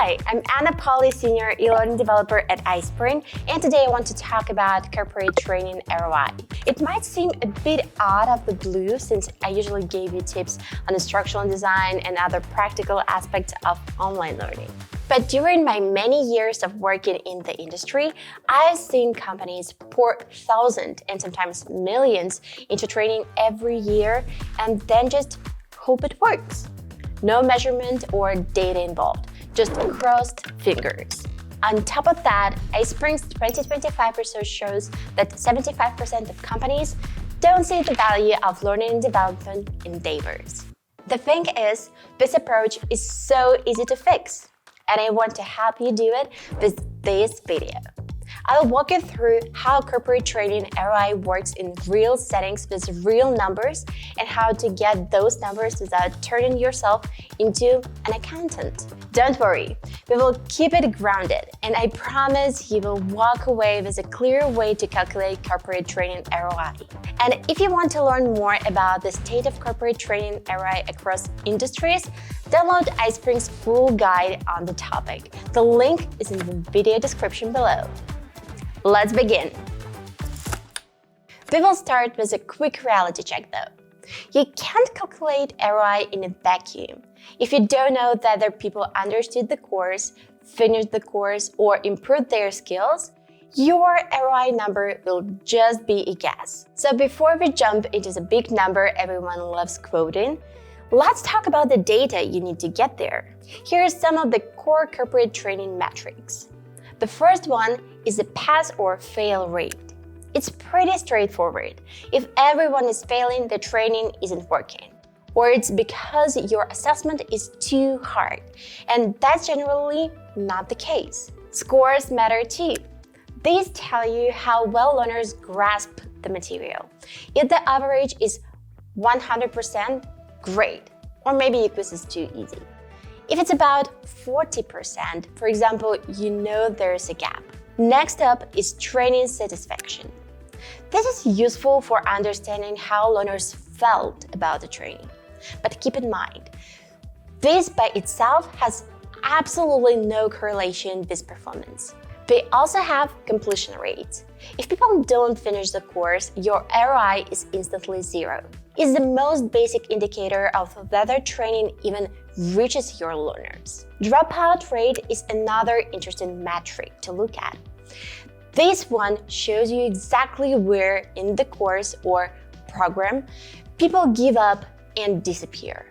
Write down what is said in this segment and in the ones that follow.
Hi, I'm Anna Polly, Senior e-learning developer at iSpring, and today I want to talk about corporate training ROI. It might seem a bit out of the blue since I usually gave you tips on instructional design and other practical aspects of online learning. But during my many years of working in the industry, I've seen companies pour thousands and sometimes millions into training every year and then just hope it works. No measurement or data involved, just crossed fingers. On top of that, iSpring's 2025 research shows that 75% of companies don't see the value of learning and development endeavors. The thing is, this approach is so easy to fix, and I want to help you do it with this video. I'll walk you through how corporate training ROI works in real settings with real numbers and how to get those numbers without turning yourself into an accountant. Don't worry, we will keep it grounded, and I promise you will walk away with a clear way to calculate corporate training ROI. And if you want to learn more about the state of corporate training ROI across industries, download iSpring's full guide on the topic. The link is in the video description below. Let's begin. We will start with a quick reality check though. You can't calculate ROI in a vacuum. If you don't know whether people understood the course, finished the course, or improved their skills, your ROI number will just be a guess. So before we jump into the big number everyone loves quoting, let's talk about the data you need to get there. Here are some of the core corporate training metrics. The first one is the pass or fail rate. It's pretty straightforward. If everyone is failing, the training isn't working. Or it's because your assessment is too hard. And that's generally not the case. Scores matter too. These tell you how well learners grasp the material. If the average is 100%, great. Or maybe your quiz is too easy. If it's about 40%, for example, you know there's a gap. Next up is training satisfaction. This is useful for understanding how learners felt about the training. But keep in mind, this by itself has absolutely no correlation with performance. We also have completion rates. If people don't finish the course, your ROI is instantly zero. It's the most basic indicator of whether training even reaches your learners. Dropout rate is another interesting metric to look at. This one shows you exactly where in the course or program people give up and disappear.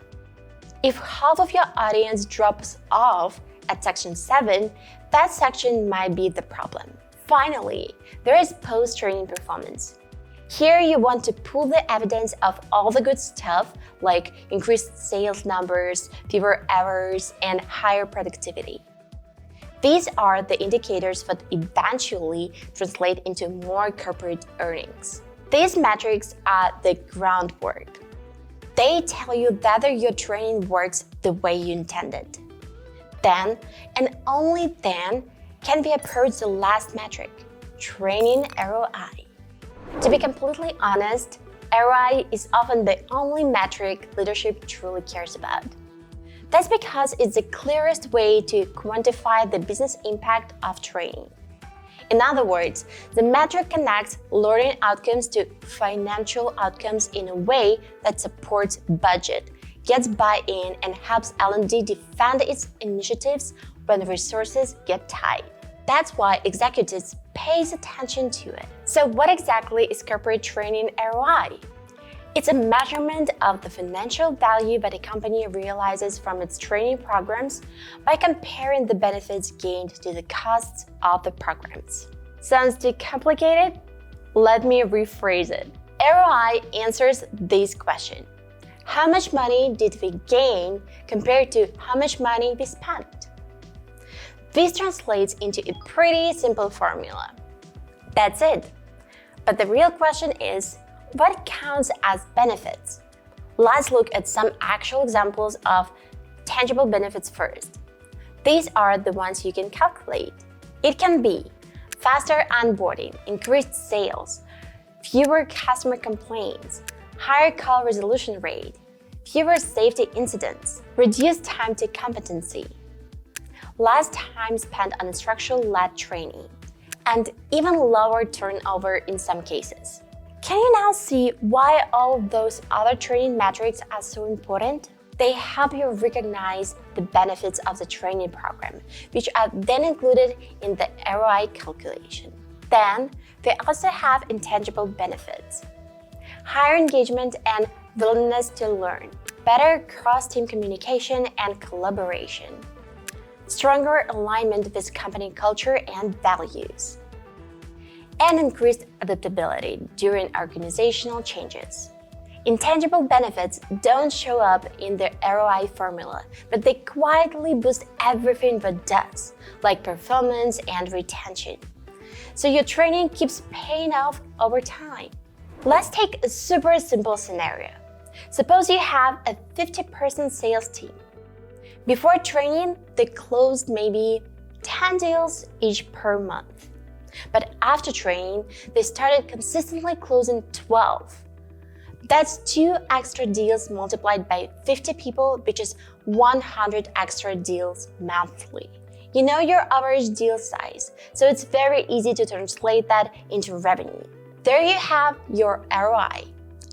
If half of your audience drops off at section 7, that section might be the problem. Finally, there is post-training performance. Here you want to pull the evidence of all the good stuff like increased sales numbers, fewer errors, and higher productivity. These are the indicators that eventually translate into more corporate earnings. These metrics are the groundwork. They tell you whether your training works the way you intended. Then, and only then, can we approach the last metric, training ROI. To be completely honest, ROI is often the only metric leadership truly cares about. That's because it's the clearest way to quantify the business impact of training. In other words, the metric connects learning outcomes to financial outcomes in a way that supports budget, gets buy-in, and helps L&D defend its initiatives when resources get tight. That's why executives pays attention to it. So what exactly is corporate training ROI? It's a measurement of the financial value that a company realizes from its training programs by comparing the benefits gained to the costs of the programs. Sounds too complicated? Let me rephrase it. ROI answers this question. How much money did we gain compared to how much money we spent? This translates into a pretty simple formula. That's it. But the real question is, what counts as benefits? Let's look at some actual examples of tangible benefits first. These are the ones you can calculate. It can be faster onboarding, increased sales, fewer customer complaints, higher call resolution rate, fewer safety incidents, reduced time to competency. less time spent on instructor-led training, and even lower turnover in some cases. Can you now see why all those other training metrics are so important? They help you recognize the benefits of the training program, which are then included in the ROI calculation. Then, they also have intangible benefits: higher engagement and willingness to learn, better cross-team communication and collaboration, stronger alignment with company culture and values, and increased adaptability during organizational changes. Intangible benefits don't show up in the ROI formula, but they quietly boost everything that does, like performance and retention. So your training keeps paying off over time. Let's take a super simple scenario. Suppose you have a 50-person sales team. Before training, they closed maybe 10 deals each per month. But after training, they started consistently closing 12. That's 2 extra deals multiplied by 50 people, which is 100 extra deals monthly. You know your average deal size, so it's very easy to translate that into revenue. There you have your ROI.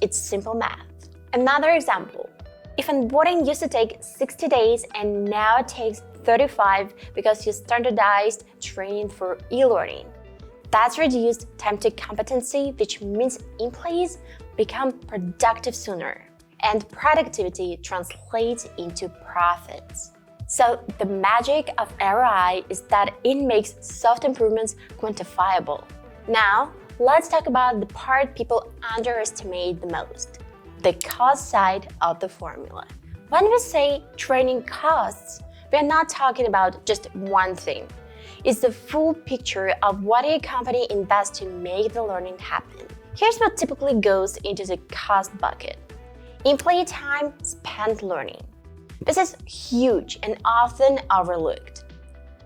It's simple math. Another example. If onboarding used to take 60 days and now it takes 35 because you standardized training for e-learning, that's reduced time to competency, which means employees become productive sooner, and productivity translates into profits. So the magic of ROI is that it makes soft improvements quantifiable. Now, let's talk about the part people underestimate the most: the cost side of the formula. When we say training costs, we're not talking about just one thing. It's the full picture of what a company invests to make the learning happen. Here's what typically goes into the cost bucket: employee time spent learning. This is huge and often overlooked.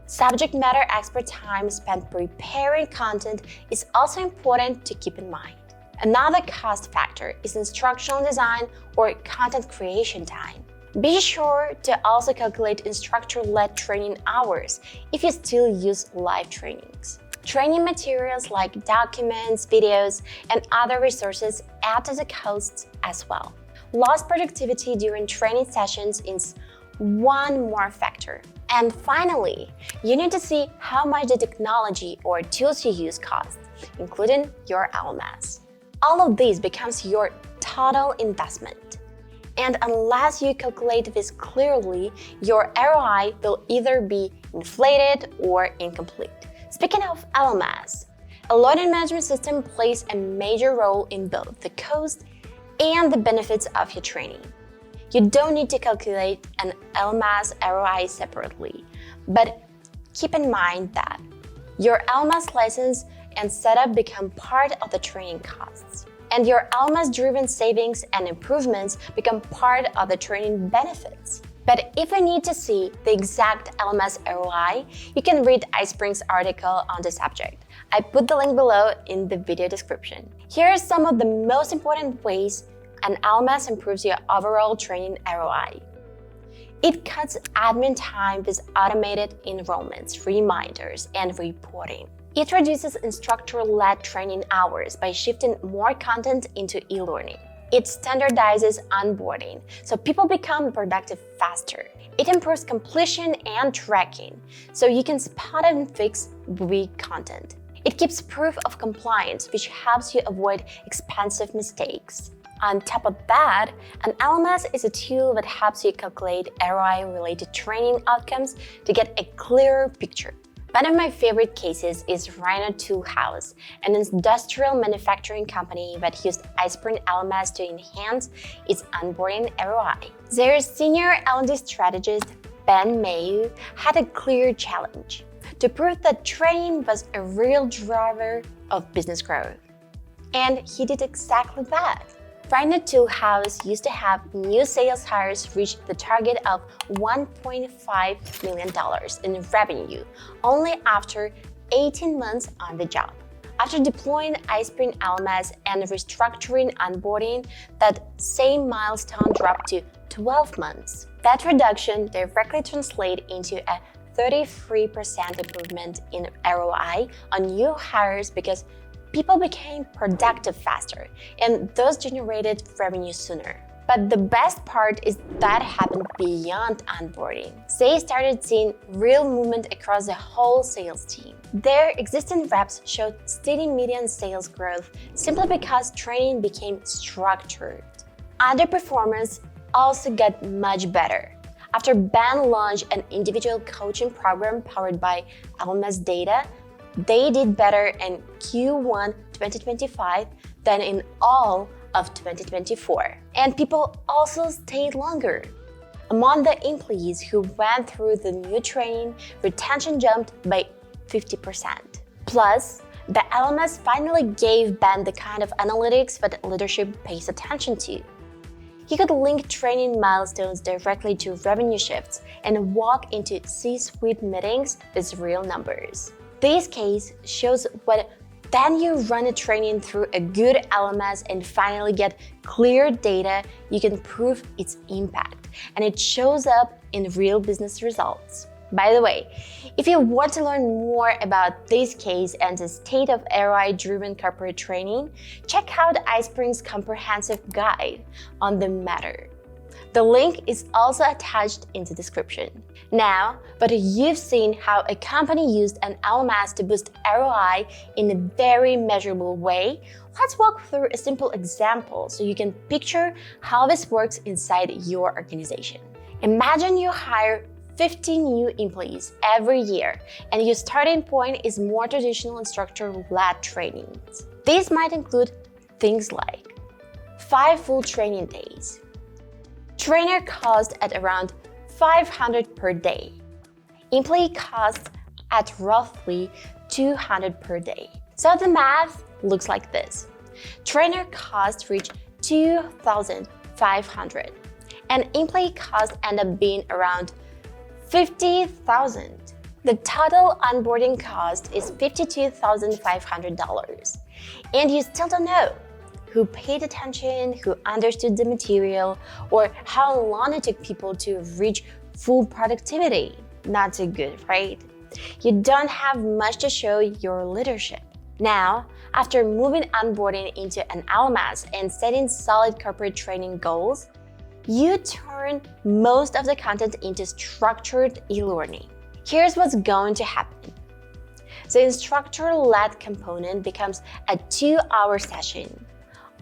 Subject matter expert time spent preparing content is also important to keep in mind. Another cost factor is instructional design or content creation time. Be sure to also calculate instructor-led training hours if you still use live trainings. Training materials like documents, videos, and other resources add to the costs as well. Lost productivity during training sessions is one more factor. And finally, you need to see how much the technology or tools you use cost, including your LMS. All of this becomes your total investment. And unless you calculate this clearly, your ROI will either be inflated or incomplete. Speaking of LMS, a learning management system plays a major role in both the cost and the benefits of your training. You don't need to calculate an LMS ROI separately, but keep in mind that your LMS license and setup become part of the training costs, and your LMS-driven savings and improvements become part of the training benefits. But if you need to see the exact LMS ROI, you can read iSpring's article on the subject. I put the link below in the video description. Here are some of the most important ways an LMS improves your overall training ROI. It cuts admin time with automated enrollments, reminders, and reporting. It reduces instructor-led training hours by shifting more content into e-learning. It standardizes onboarding, so people become productive faster. It improves completion and tracking, so you can spot and fix weak content. It keeps proof of compliance, which helps you avoid expensive mistakes. On top of that, an LMS is a tool that helps you calculate ROI-related training outcomes to get a clearer picture. One of my favorite cases is Rhino Tool House, an industrial manufacturing company that used iSpring LMS to enhance its onboarding ROI. Their senior L&D strategist, Ben Mayu, had a clear challenge: to prove that training was a real driver of business growth. And he did exactly that. Rhino Tool House used to have new sales hires reach the target of $1.5 million in revenue only after 18 months on the job. After deploying iSpring LMS and restructuring onboarding, that same milestone dropped to 12 months. That reduction directly translated into a 33% improvement in ROI on new hires because people became productive faster, and those generated revenue sooner. But the best part is that happened beyond onboarding. They started seeing real movement across the whole sales team. Their existing reps showed steady median sales growth simply because training became structured. Underperformers also got much better. After Ben launched an individual coaching program powered by LMS data, they did better in Q1 2025 than in all of 2024. And people also stayed longer. Among the employees who went through the new training, retention jumped by 50%. Plus, the LMS finally gave Ben the kind of analytics that leadership pays attention to. He could link training milestones directly to revenue shifts and walk into C-suite meetings with real numbers. This case shows what then you run a training through a good LMS and finally get clear data, you can prove its impact, and it shows up in real business results. By the way, if you want to learn more about this case and the state of ROI-driven corporate training, check out iSpring's comprehensive guide on the matter. The link is also attached in the description. Now, but you've seen how a company used an LMS to boost ROI in a very measurable way, let's walk through a simple example so you can picture how this works inside your organization. Imagine you hire 50 new employees every year, and your starting point is more traditional instructor-led trainings. These might include things like 5 full training days, trainer cost at around $500 per day, employee costs at roughly $200 per day. So the math looks like this. Trainer costs reach $2,500, and employee costs end up being around $50,000. The total onboarding cost is $52,500. And you still don't know who paid attention, who understood the material, or how long it took people to reach full productivity. Not so good, right? You don't have much to show your leadership. Now, after moving onboarding into an LMS and setting solid corporate training goals, you turn most of the content into structured e-learning. Here's what's going to happen. The instructor-led component becomes a 2-hour session.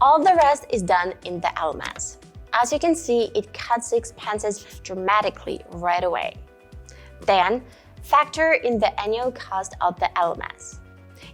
All the rest is done in the LMS. As you can see, it cuts the expenses dramatically right away. Then, factor in the annual cost of the LMS,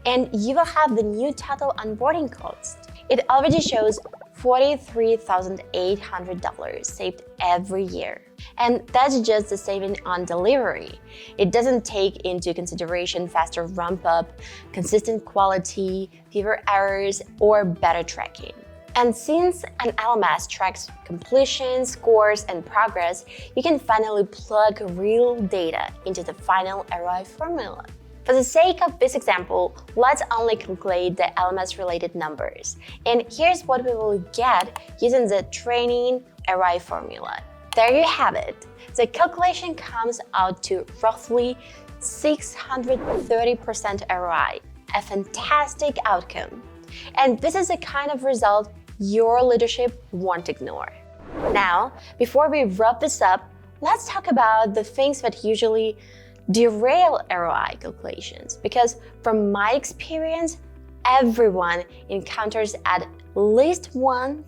and you will have the new total onboarding cost. It already shows $43,800 saved every year. And that's just the saving on delivery. It doesn't take into consideration faster ramp-up, consistent quality, fewer errors, or better tracking. And since an LMS tracks completion, scores, and progress, you can finally plug real data into the final ROI formula. For the sake of this example, let's only calculate the LMS-related numbers. And here's what we will get using the training ROI formula. There you have it. The calculation comes out to roughly 630% ROI, a fantastic outcome. And this is the kind of result your leadership won't ignore. Now, before we wrap this up, let's talk about the things that usually derail ROI calculations, because from my experience, everyone encounters at least one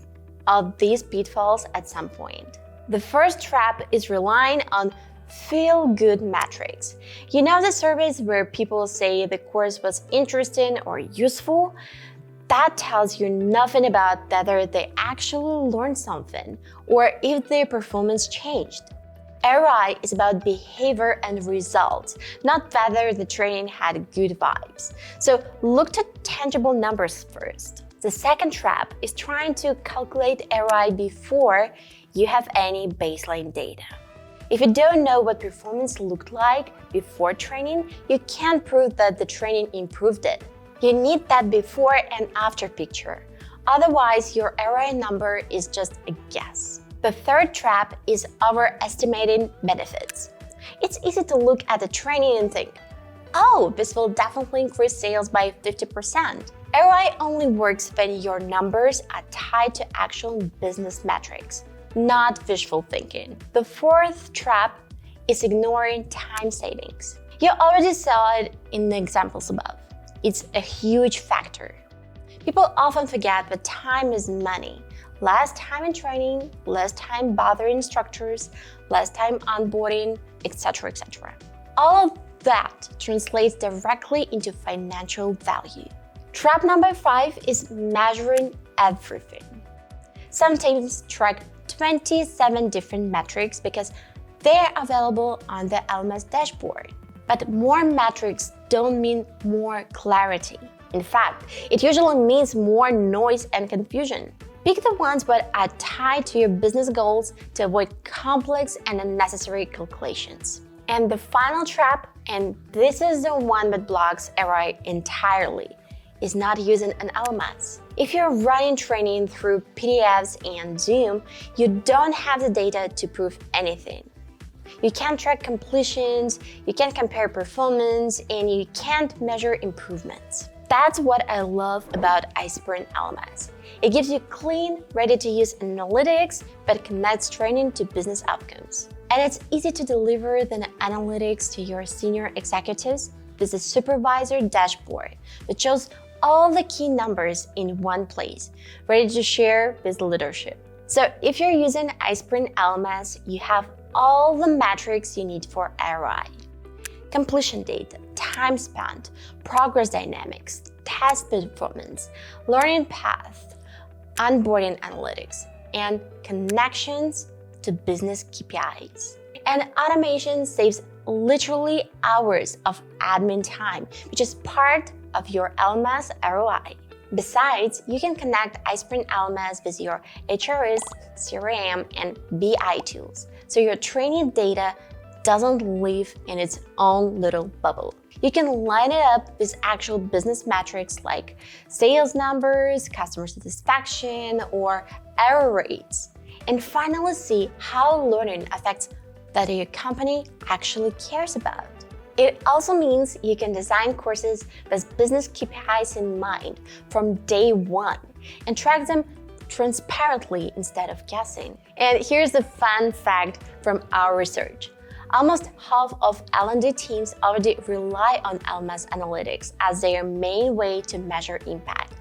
of these pitfalls at some point. The first trap is relying on feel-good metrics. You know the surveys where people say the course was interesting or useful? That tells you nothing about whether they actually learned something or if their performance changed. ROI is about behavior and results, not whether the training had good vibes. So look to tangible numbers first. The second trap is trying to calculate ROI before you have any baseline data. If you don't know what performance looked like before training, you can't prove that the training improved it. You need that before and after picture. Otherwise, your ROI number is just a guess. The third trap is overestimating benefits. It's easy to look at the training and think, oh, this will definitely increase sales by 50%. ROI only works when your numbers are tied to actual business metrics, not wishful thinking. The fourth trap is ignoring time savings. You already saw it in the examples above. It's a huge factor. People often forget that time is money. Less time in training, less time bothering instructors, less time onboarding, etc., etc. All of that translates directly into financial value. Trap number 5 is measuring everything. Some teams track 27 different metrics because they're available on the LMS dashboard. But more metrics don't mean more clarity. In fact, it usually means more noise and confusion. Pick the ones that are tied to your business goals to avoid complex and unnecessary calculations. And the final trap, and this is the one that blocks ROI entirely, is not using an LMS. If you're running training through PDFs and Zoom, you don't have the data to prove anything. You can't track completions, you can't compare performance, and you can't measure improvements. That's what I love about iSpring LMS. It gives you clean, ready-to-use analytics that connects training to business outcomes. And it's easy to deliver the analytics to your senior executives with a supervisor dashboard that shows all the key numbers in one place, ready to share with leadership. So if you're using iSpring LMS, you have all the metrics you need for ROI. Completion data, time spent, progress dynamics, test performance, learning path, onboarding analytics, and connections to business KPIs. And automation saves literally hours of admin time, which is part of your LMS ROI. Besides, you can connect iSpring LMS with your HRS, CRM, and BI tools, so your training data doesn't live in its own little bubble. You can line it up with actual business metrics like sales numbers, customer satisfaction, or error rates, and finally see how learning affects that your company actually cares about. It also means you can design courses with business KPIs in mind from day one and track them transparently instead of guessing. And here's a fun fact from our research. Almost half of L&D teams already rely on LMS analytics as their main way to measure impact.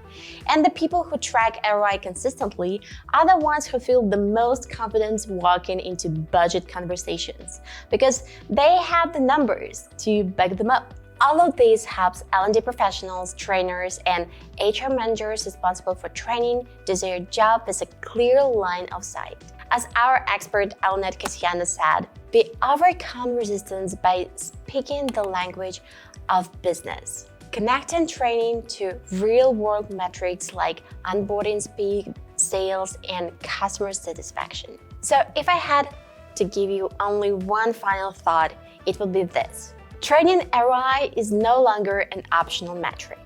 And the people who track ROI consistently are the ones who feel the most confident walking into budget conversations because they have the numbers to back them up. All of this helps L&D professionals, trainers, and HR managers responsible for training do their job with a clear line of sight. As our expert Alnet Kasiana said, we overcome resistance by speaking the language of business, connecting training to real-world metrics like onboarding speed, sales, and customer satisfaction. So if I had to give you only one final thought, it would be this. Training ROI is no longer an optional metric.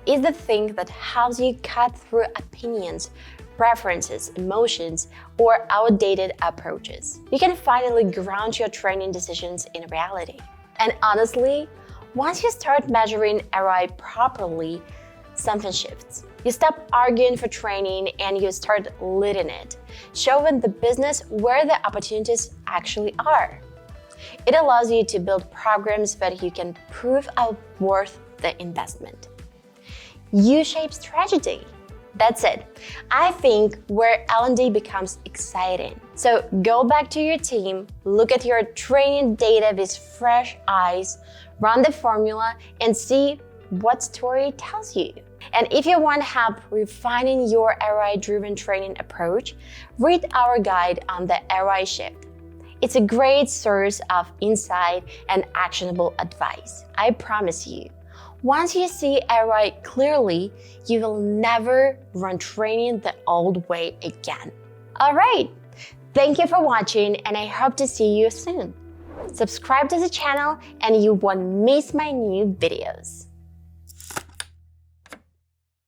It's the thing that helps you cut through opinions, preferences, emotions, or outdated approaches. You can finally ground your training decisions in reality. And honestly, once you start measuring ROI properly, something shifts. You stop arguing for training and you start leading it, showing the business where the opportunities actually are. It allows you to build programs that you can prove are worth the investment. U-shaped strategy. That's it. I think where L&D becomes exciting. So go back to your team, look at your training data with fresh eyes, run the formula, and see what story it tells you. And if you want help refining your ROI-driven training approach, read our guide on the ROI shift. It's a great source of insight and actionable advice. I promise you. Once you see ROI clearly, you will never run training the old way again. All right, thank you for watching and I hope to see you soon. Subscribe to the channel and you won't miss my new videos.